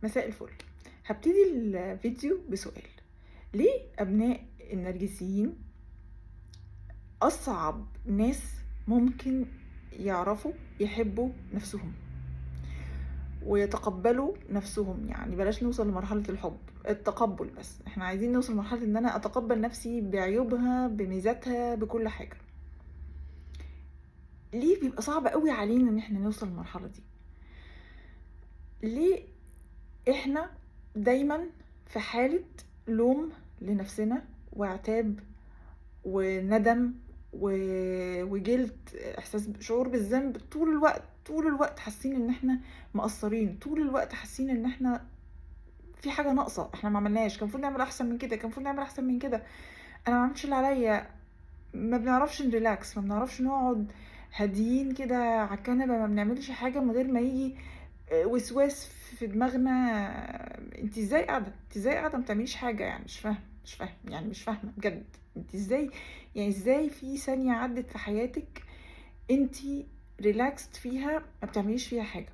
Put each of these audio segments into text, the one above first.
مساء الفل. هبتدي الفيديو بسؤال: ليه أبناء النرجسيين أصعب ناس ممكن يعرفوا يحبوا نفسهم ويتقبلوا نفسهم؟ يعني بلاش نوصل لمرحلة الحب، التقبل بس. احنا عايزين نوصل لمرحلة ان انا اتقبل نفسي بعيوبها بميزاتها بكل حاجة. ليه بيبقى صعب قوي علينا ان احنا نوصل للمرحلة دي؟ ليه احنا دايما في حالة لوم لنفسنا وعتاب وندم وجلد، احساس شعور بالذنب طول الوقت حاسين ان احنا مقصرين، طول الوقت حاسين ان احنا في حاجه ناقصه، احنا ما عملناش، كان المفروض نعمل احسن من كده، كان المفروض نعمل احسن من كده، انا ما عملتش اللي عليا. ما بنعرفش نريلاكس، ما بنعرفش نقعد هاديين كده على الكنبه، ما بنعملش حاجه من غير ما يجي وسواس في دماغنا. انت ازاي قاعده، ما بتعمليش حاجه؟ يعني مش فاهم يعني مش فاهمه بجد. انت ازاي، يعني ازاي في ثانيه عدت في حياتك انت ريلاكست فيها ما بتعمليش فيها حاجه؟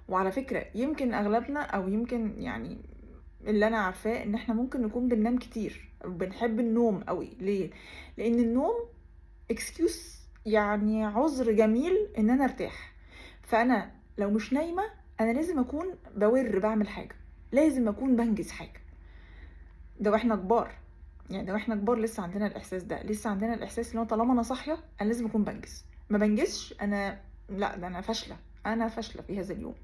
وعلى فكره يمكن اغلبنا، او يمكن يعني اللي انا عارفاه، ان احنا ممكن نكون بننام كتير او بنحب النوم قوي. ليه؟ لان النوم اكسكيوز، يعني عذر جميل ان انا ارتاح. فانا لو مش نايمه انا لازم اكون بعمل حاجه، لازم اكون بنجز حاجه. ده واحنا كبار، يعني ده واحنا كبار لسه عندنا الاحساس ده، لسه عندنا الاحساس ان هو طالما انا صاحيه انا لازم اكون بنجز. ما بنجزش انا، لا ده انا فاشله، انا فاشله في هذا اليوم.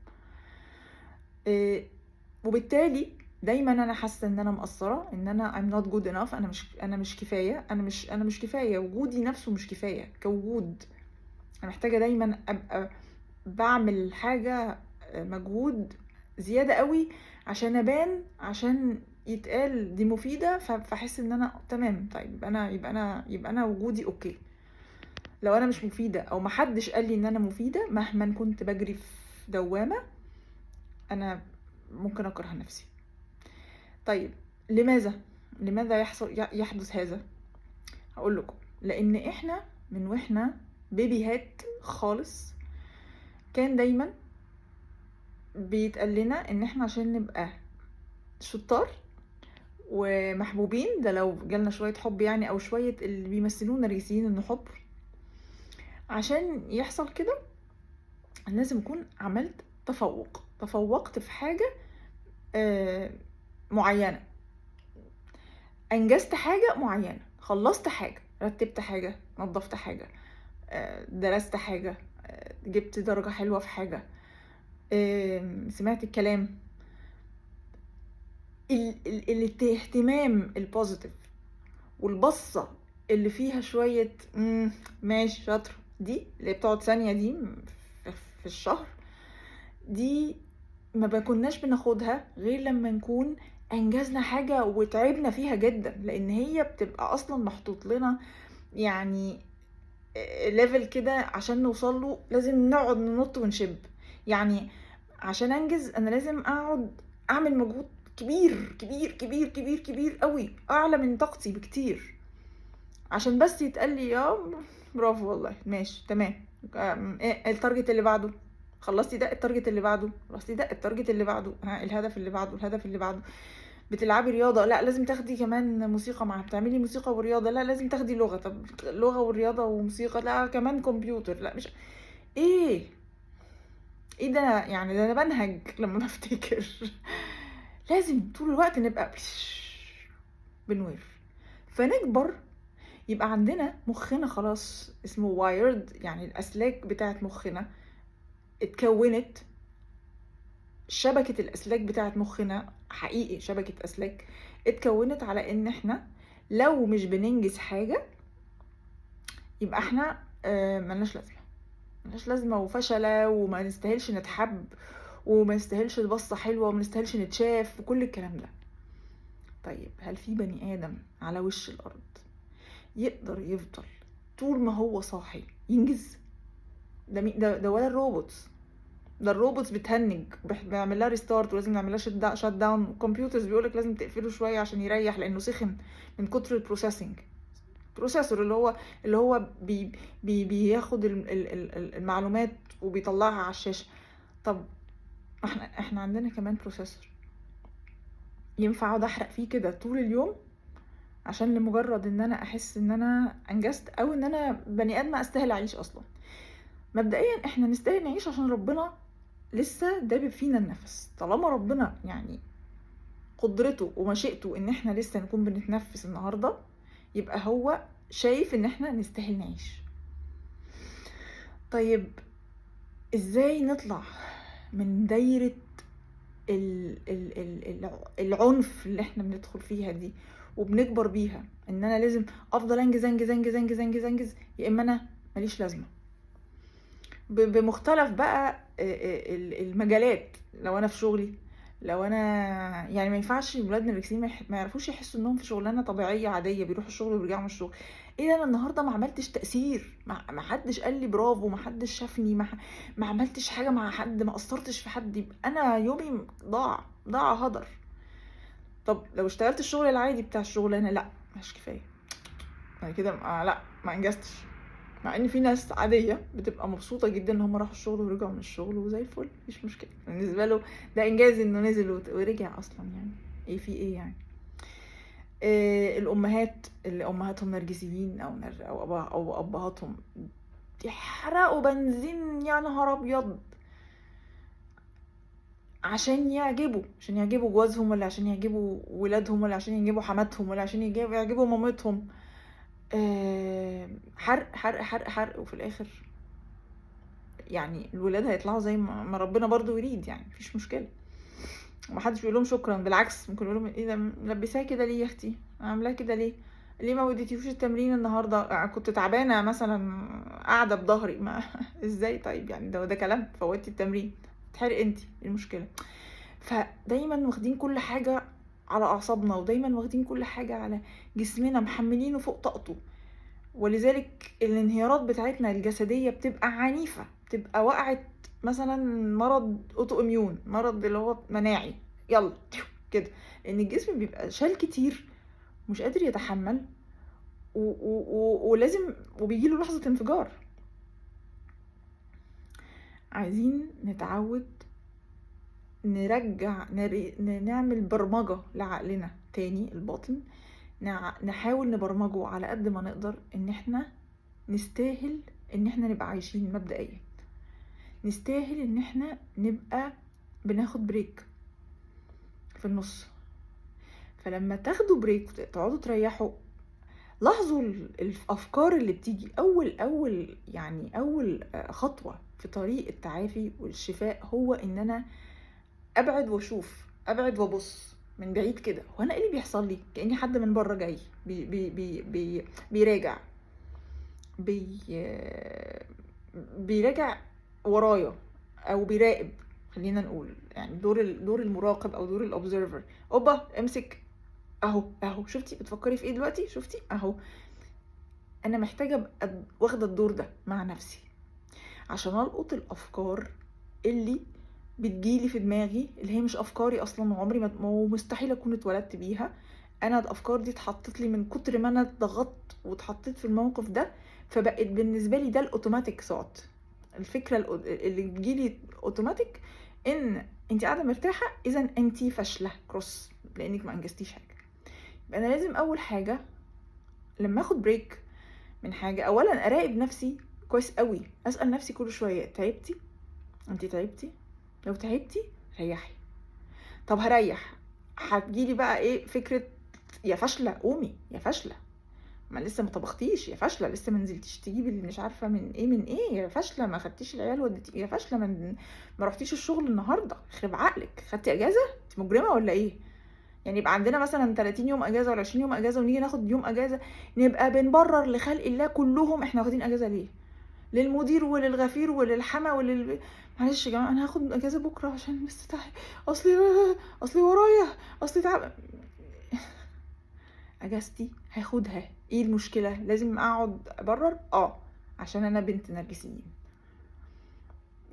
إيه، وبالتالي دايما انا حاسه ان انا مقصره، ان انا I'm not good enough، انا مش كفايه، انا مش كفايه، وجودي نفسه مش كفايه كوجود. انا محتاجه دايما ابقى بعمل حاجه، مجهود زياده قوي عشان ابان، عشان يتقال دي مفيده، فاحس ان انا تمام. طيب يبقى انا وجودي اوكي. لو انا مش مفيده او محدش قال لي ان انا مفيده، مهما كنت بجري في دوامه، انا ممكن اكره نفسي. طيب لماذا يحدث هذا؟ هقول لكم: لان احنا من واحنا بيبيهات خالص كان دايما بيتقال لنا ان احنا عشان نبقى شطار ومحبوبين، ده لو جالنا شوية حب يعني، او شوية اللي بيمثلونا نرجسيين انه حب، عشان يحصل كده لازم اكون عملت تفوقت في حاجة معينة، انجزت حاجة معينة، خلصت حاجة، رتبت حاجة، نظفت حاجة، درست حاجة، جبت درجة حلوة في حاجة، سمعت الكلام. الاهتمام البوزيتيف والبصة اللي فيها شوية ماشي شاطر، دي اللي بتقعد ثانية دي في الشهر، دي ما بكناش بناخدها غير لما نكون انجزنا حاجة وتعبنا فيها جدا، لان هي بتبقى اصلا محطوط لنا يعني ليفل كده عشان نوصل له لازم نقعد ننط ونشب. يعني عشان انجز انا لازم اقعد اعمل مجهود كبير كبير كبير كبير كبير قوي، اعلى من طاقتي بكتير، عشان بس يتقال لي يا برافو والله ماشي تمام. ايه التارجت اللي بعده؟ خلصتي ده، التارجت اللي بعده، خلصتي ده، التارجت اللي بعده، ها الهدف اللي بعده، الهدف اللي بعده. بتلعبي رياضة، لا لازم تاخدي كمان موسيقى معاها. بتعملي موسيقى ورياضة، لا لازم تاخدي لغة. طب لغة ورياضة وموسيقى، لا كمان كمبيوتر، لا مش ايه. ايه ده؟ يعني ده انا بنهج لما بفتكر. لازم طول الوقت نبقى بنوير، فنكبر يبقى عندنا مخنا خلاص اسمه وايرد، يعني الاسلاك بتاعت مخنا اتكونت. شبكة الاسلاك بتاعت مخنا حقيقي شبكة اسلاك اتكونت على ان احنا لو مش بننجز حاجة يبقى احنا ملناش لازمة وفشلة، وما نستاهلش نتحب، وما نستاهلش بصة حلوة، وما نستاهلش نتشاف، وكل الكلام ده. طيب هل في بني آدم على وش الأرض يقدر يفضل طول ما هو صاحي ينجز؟ ده ولا الروبوتس؟ ده الروبوتس بتهنج، بنعمل لها ريستارت ولازم نعمل لها شات داون. الكمبيوترز بيقولك لازم تقفله شويه عشان يريح لانه سخن من كتر البروسيسنج. البروسيسور اللي هو بياخد المعلومات وبيطلعها على الشاشه. طب احنا عندنا كمان بروسيسور ينفع اقعد احرق فيه كده طول اليوم عشان لمجرد ان انا احس ان انا انجزت، او ان انا بني ادم استاهل اعيش اصلا. مبدئيا احنا نستاهل نعيش عشان ربنا لسه دابب فينا النفس. طالما ربنا يعني قدرته ومشيئته ان احنا لسه نكون بنتنفس النهارده، يبقى هو شايف ان احنا نستاهل نعيش. طيب ازاي نطلع من دايرة العنف اللي احنا بندخل فيها دي وبنكبر بيها، ان انا لازم افضل انجز انجز انجز انجز انجز انجز، يا اما انا ماليش لازمه بمختلف بقى المجالات. لو انا في شغلي، لو انا يعني ما ينفعش ولادنا الرجالين ما يعرفوش يحسوا انهم في شغلانه طبيعيه عاديه، بيروحوا الشغل وبيرجعوا من الشغل. ايه ده، انا النهارده ما عملتش تاثير، ما حدش قال لي برافو، ما حدش شافني، ما عملتش حاجه مع حد، ما قصرتش في حد، يبقى انا يومي ضاع هدر. طب لو اشتغلت الشغل العادي بتاع الشغلانه، لا مش كفايه انا كده، لا ما انجزتش. مع ان في ناس عاديه بتبقى مبسوطه جدا ان هم راحوا الشغل ورجعوا من الشغل وزي الفل، مفيش مشكله بالنسبه له، ده انجاز انه نزل ورجع اصلا. يعني ايه في ايه يعني. الامهات اللي امهاتهم نرجسيين او ابهاتهم يحرقوا بنزين يا نهار ابيض عشان يعجبوا جوازهم، ولا عشان يعجبوا ولادهم، ولا عشان يعجبوا حماتهم، ولا عشان يعجبوا مامتهم. حرق حرق حرق حرق، وفي الاخر يعني الولاد هيطلعوا زي ما ربنا برضو يريد، يعني مفيش مشكله. ومحدش بيقول لهم شكرا، بالعكس ممكن يقول لهم ايه ده ملبساه كده ليه يا اختي، عاملاه كده ليه ما وديتيهوش التمرين النهارده، كنت تعبانه مثلا قاعده بظهري ما ازاي طيب يعني ده كلام، فوتي التمرين تحرق انتي، ايه المشكله. فدايما واخدين كل حاجه على اعصابنا، ودايما واخدين كل حاجه على جسمنا، محملينه فوق طاقته. ولذلك الانهيارات بتاعتنا الجسديه بتبقى عنيفه، بتبقى وقعت مثلا مرض اوتو اميون، مرض اللي هو مناعي، يلا كده، لان الجسم بيبقى شال كتير مش قادر يتحمل، ولازم وبيجيله لحظه انفجار. عايزين نتعود نرجع نعمل برمجه لعقلنا تاني الباطن، نحاول نبرمجه على قد ما نقدر ان احنا نستاهل ان احنا نبقى عايشين. مبدئيا نستاهل ان احنا نبقى بناخد بريك في النص. فلما تاخدوا بريك تقعدوا تريحوا، لاحظوا الافكار اللي بتيجي اول خطوة في طريق التعافي والشفاء، هو ان انا ابعد واشوف، ابعد وابص من بعيد كده، هو انا ايه اللي بيحصل لي، كأني حد من بره جاي بيراجع بيراجع ورايا، او بيراقب. خلينا نقول يعني دور المراقب او دور الاوبزرفر. اوبا امسك، اهو شفتي بتفكري في ايه دلوقتي، شفتي اهو. انا محتاجه ابقى واخده الدور ده مع نفسي عشان القط الافكار اللي بتجيلي في دماغي، اللي هي مش افكاري اصلا، وعمري ما ومستحيل اكون اتولدت بيها. انا الافكار دي اتحطت لي من كتر ما انا اتضغطت واتحطيت في الموقف ده، فبقت بالنسبه لي ده الاوتوماتيك ثوت. الفكره اللي بتجيلي اوتوماتيك ان انت قاعده مرتاحه، اذا انت فاشله كروس لانك ما انجزتيش حاجه. يبقى انا لازم اول حاجه لما اخد بريك من حاجه، اولا اراقب نفسي كويس قوي، اسال نفسي كل شويه تعبتي، انت تعبتي؟ لو تعبتي ريحي. طب هريح، هتجيلي بقى ايه فكره، يا فاشله قومي، يا فاشله ما لسه ما طبختيش، يا فاشله لسه ما نزلتيش تجيبي اللي مش عارفه من ايه، يا فاشله ما خدتيش العيال وديتي، يا فاشله ما رحتيش الشغل النهارده، يخرب عقلك خدتي اجازه، انت مجرمه ولا ايه؟ يعني يبقى عندنا مثلا 30 يوم اجازه ولا 20 يوم اجازه، ونيجي ناخد يوم اجازه نبقى بنبرر لخلق الله كلهم احنا واخدين اجازه ليه، للمدير وللغفير وللحما معلش يا جماعه انا هاخد اجازه بكره عشان بس اصلي ورايا، اصلي تعب. اجازتي هاخدها، ايه المشكله، لازم اقعد ابرر؟ عشان انا بنت نرجسيين.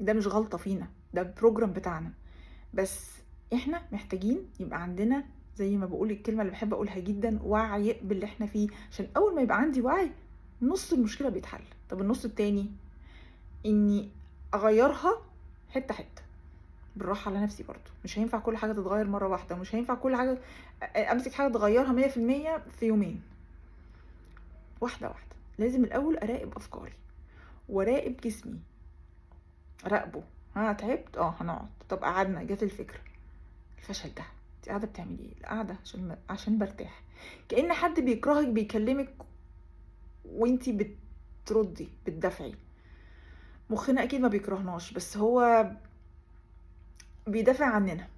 ده مش غلطه فينا، ده البروجرام بتاعنا. بس احنا محتاجين يبقى عندنا زي ما بقول الكلمه اللي بحب اقولها جدا، وعي باللي احنا فيه، عشان اول ما يبقى عندي وعي نص المشكله بيتحل. طب النص التاني اني اغيرها حته حته، بالراحه على نفسي برضو. مش هينفع كل حاجه تتغير مره واحده، مش هينفع كل حاجه امسك حاجه تغيرها 100% في يومين. واحده واحده. لازم الاول اراقب افكاري وراقب جسمي، راقبه. ها تعبت، هنقعد. طب قعدنا، جت الفكره، الفشل ده، انت قاعده بتعملي ايه؟ قاعده عشان برتاح. كأن حد بيكرهك بيكلمك وانتي بتردي بتدافعي. مخنا اكيد ما بيكرهناش، بس هو بيدافع عننا.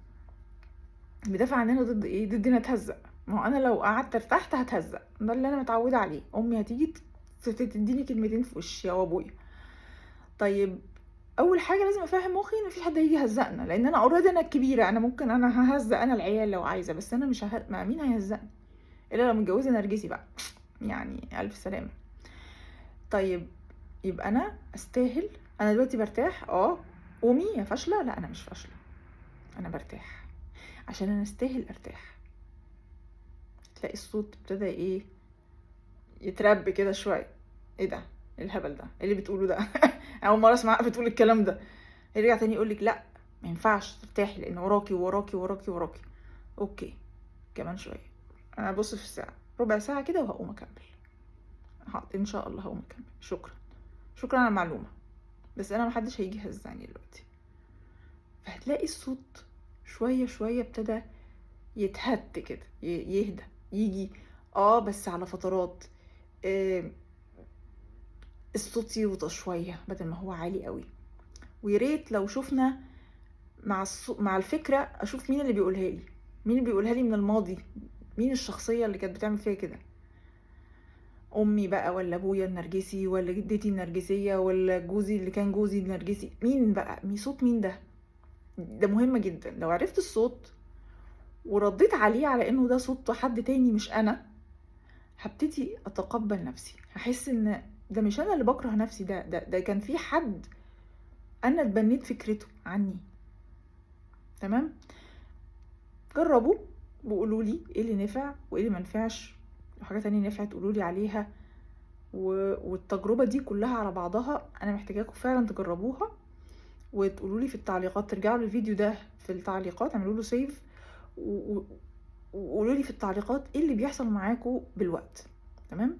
بيدافع عننا ضد ايه؟ ضد نتهزق. ما هو انا لو قعدت ارتحت هتهزق، ده اللي انا متعوده عليه. امي هتيجي تديني كلمتين في وشي او ابويا. طيب اول حاجه لازم افهم مخي ان مفيش حد هيجي يهزقنا، لان انا اوريدي انا الكبيره. انا ممكن انا ههزق انا العيال لو عايزه، بس انا مش ما مين هيهزقني الا لو متجوزه نرجسي بقى، يعني الف سلامه. طيب يبقى انا استاهل. انا دلوقتي برتاح. قومي فاشله. لا انا مش فاشله، انا برتاح عشان انا استاهل ارتاح. تلاقي الصوت ابتدى ايه؟ يترب كده شويه. ايه ده؟ ايه الهبل ده؟ ايه اللي بتقوله ده؟ اول مره اسمع بتقول الكلام ده. يرجع تاني يقولك لا ما ينفعش ترتاحي لان وراكي وراكي وراكي وراكي. اوكي كمان شويه. انا ابص في الساعه، ربع ساعه كده وهقوم اكمل. حاضر ان شاء الله هقوم اكمل. شكرا، شكرا على المعلومه، بس انا محدش هيجي يهزقني دلوقتي. فهتلاقي الصوت شويه شويه ابتدى يتهد كده، يهدى، يجي. بس على فترات. آه الصوت يوطى شويه بدل ما هو عالي قوي. وياريت لو شفنا مع الفكره اشوف مين اللي بيقولها لي، مين اللي بيقولها لي من الماضي، مين الشخصيه اللي كانت بتعمل فيا كده. امي بقى، ولا ابويا النرجسي، ولا جدتي النرجسيه، ولا جوزي اللي كان جوزي النرجسي. مين بقى؟ صوت مين ده؟ ده مهم جدا. لو عرفت الصوت ورديت عليه على انه ده صوت حد تاني مش انا، هبتدي اتقبل نفسي. هحس ان ده مش انا اللي بكره نفسي، ده كان في حد انا اتبنيت فكرته عني. تمام؟ جربوا وقولوا لي ايه اللي نفع وايه اللي منفعش. لو حاجه تانية نفعت قولوا لي عليها. والتجربه دي كلها على بعضها انا محتاجاكم فعلا تجربوها وتقولوا لي في التعليقات. ترجعوا للفيديو ده في التعليقات، اعملوا له سيف وقولوا لي في التعليقات ايه اللي بيحصل معاكم بالوقت. تمام؟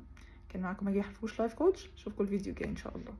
كان معاكم ماجي حفوش لايف كوتش. اشوفكم الفيديو الجاي ان شاء الله.